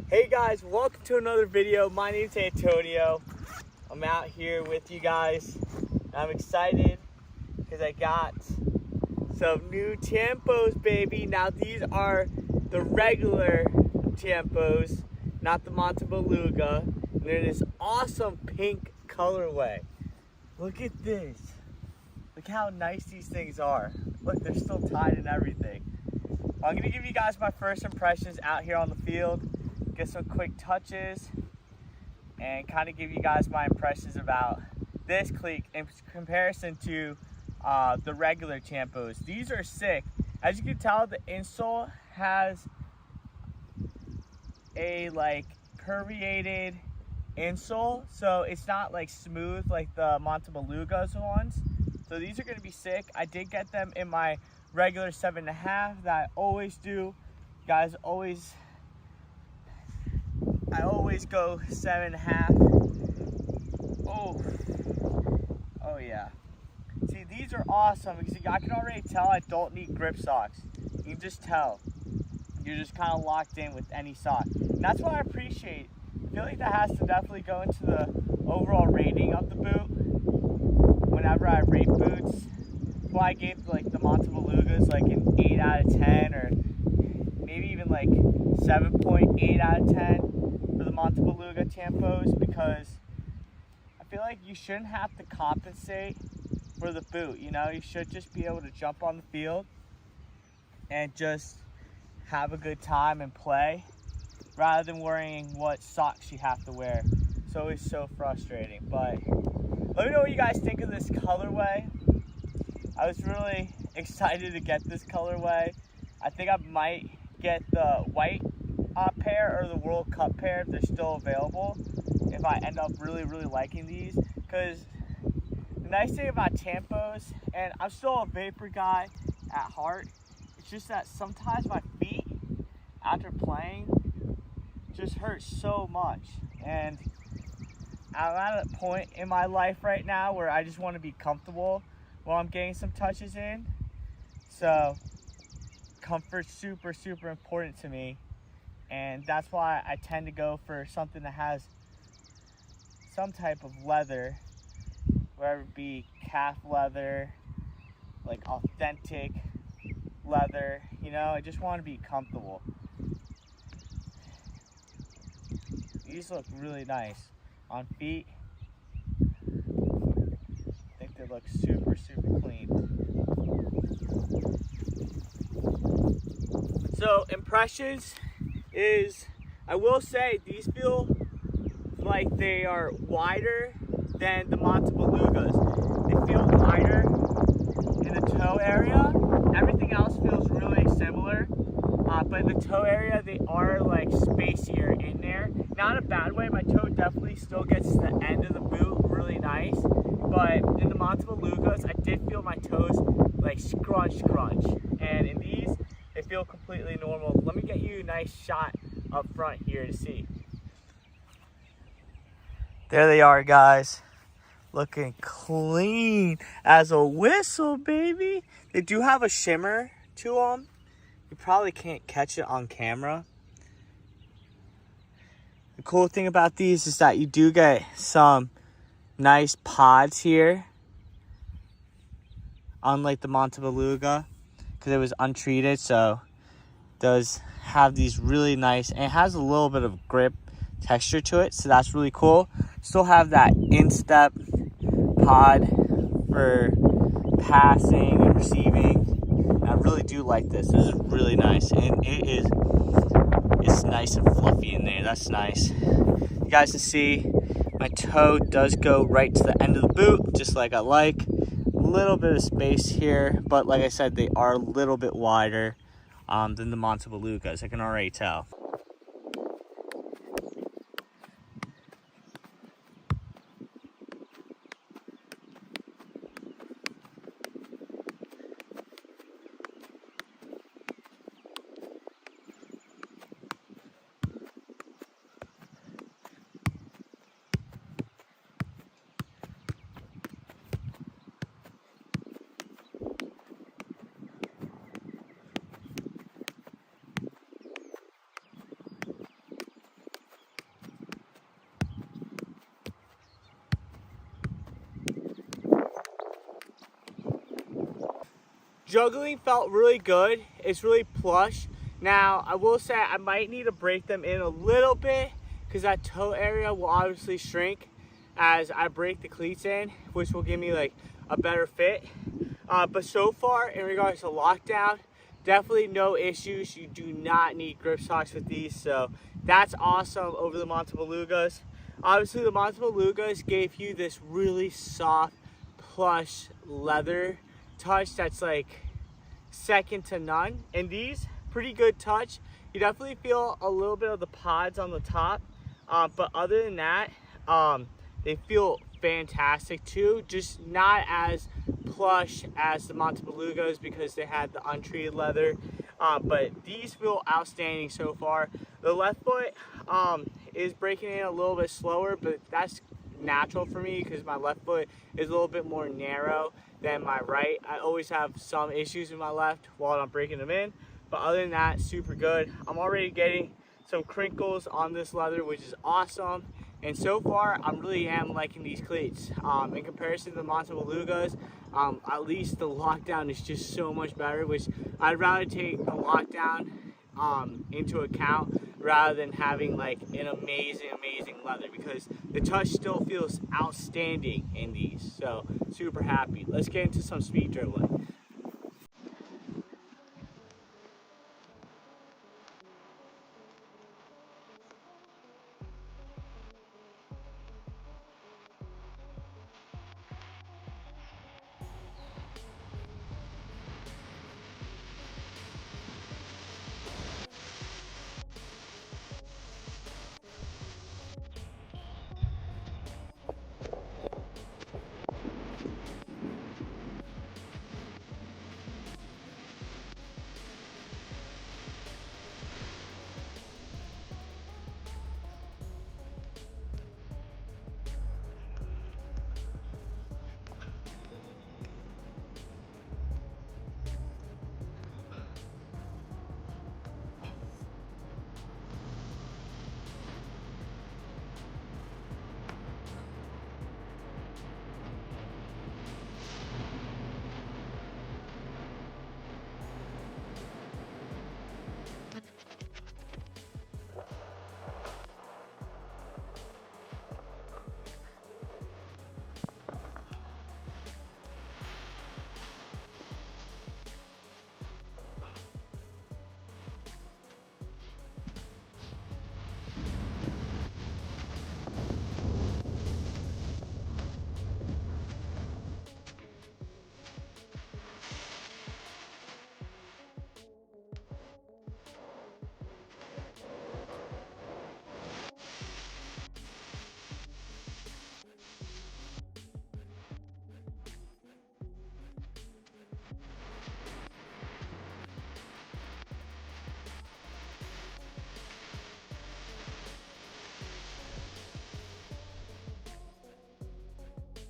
Hey guys, welcome to another video. My name's Antonio. I'm out here with you guys. I'm excited because I got some new Tiempos, baby. Now these are the regular Tiempos, not the Montebeluga. And they're this awesome pink colorway. Look at this. Look how nice these things are. Look, they're still tied and everything. I'm gonna give you guys my first impressions out here on the field, get some quick touches, and kind of give you guys my impressions about this cleat in comparison to the regular Tiempos. These are sick. As you can tell, the insole has a like permeated insole, so it's not like smooth like the Montebeluga's ones. So these are going to be sick. I did get them in my regular 7.5 that I always do. Guys, I always go 7.5. Oh yeah. See, these are awesome because I can already tell I don't need grip socks. You can just tell. You're just kind of locked in with any sock. And that's what I appreciate. I feel like that has to definitely go into the overall rating of the boot. Whenever I rate boots, well, I gave like the Montebelugas like an 8 out of 10, or maybe even like 7.8 out of 10 for the Montebeluga Tiempos, because I feel like you shouldn't have to compensate for the boot. You know, you should just be able to jump on the field and just have a good time and play, rather than worrying what socks you have to wear. It's always so frustrating. But let me know what you guys think of this colorway. I was really excited to get this colorway. I think I might get the white pair or the World Cup pair if they're still available, if I end up really liking these. Because the nice thing about Tiempos, and I'm still a vapor guy at heart, it's just that sometimes my feet after playing just hurt so much. And I'm at a point in my life right now where I just want to be comfortable while I'm getting some touches in. So comfort's super important to me, and that's why I tend to go for something that has some type of leather, whether it be calf leather, like authentic leather. You know, I just want to be comfortable. These look really nice on feet. I think they look super clean. So impressions is, I will say these feel like they are wider than the Montebelugas. They feel wider in the toe area. Everything else feels really similar, but in the toe area they are like spacier in there. Not in a bad way. My toe definitely still gets to the end of the boot really nice, but in the Montebelugas I did feel my toes like scrunch, and in these they feel completely normal. Let me get you a nice shot up front here to see. There they are, guys. Looking clean as a whistle, baby. They do have a shimmer to them. You probably can't catch it on camera. The cool thing about these is that you do get some nice pods here, unlike the Montebeluga, because it was untreated. So it does have these really nice, and it has a little bit of grip texture to it, so that's really cool. Still have that instep pod for passing and receiving. And I really do like this. This is really nice, and it's nice and fluffy in there. That's nice. You guys can see my toe does go right to the end of the boot, just like I like. A little bit of space here, but like I said, they are a little bit wider than the Montebelugas. I can already tell. juggling felt really good. It's really plush. Now, I will say I might need to break them in a little bit because that toe area will obviously shrink as I break the cleats in, which will give me like a better fit. But so far, in regards to lockdown, definitely no issues. You do not need grip socks with these, so that's awesome over the Montebelugas. Obviously, the Montebelugas gave you this really soft, plush leather touch that's like second to none. And these, pretty good touch. You definitely feel a little bit of the pods on the top, but other than that, they feel fantastic too. Just not as plush as the Montebelugas because they had the untreated leather, but these feel outstanding so far. The left foot is breaking in a little bit slower, but that's natural for me because my left foot is a little bit more narrow than my right. I always have some issues with my left while I'm breaking them in, but other than that, super good. I'm already getting some crinkles on this leather, which is awesome. And so far, I really am liking these cleats. In comparison to the Montebelugas, at least the lockdown is just so much better, which I'd rather take the lockdown into account rather than having like an amazing leather, because the touch still feels outstanding in these. So super happy. Let's get into some speed dribbling.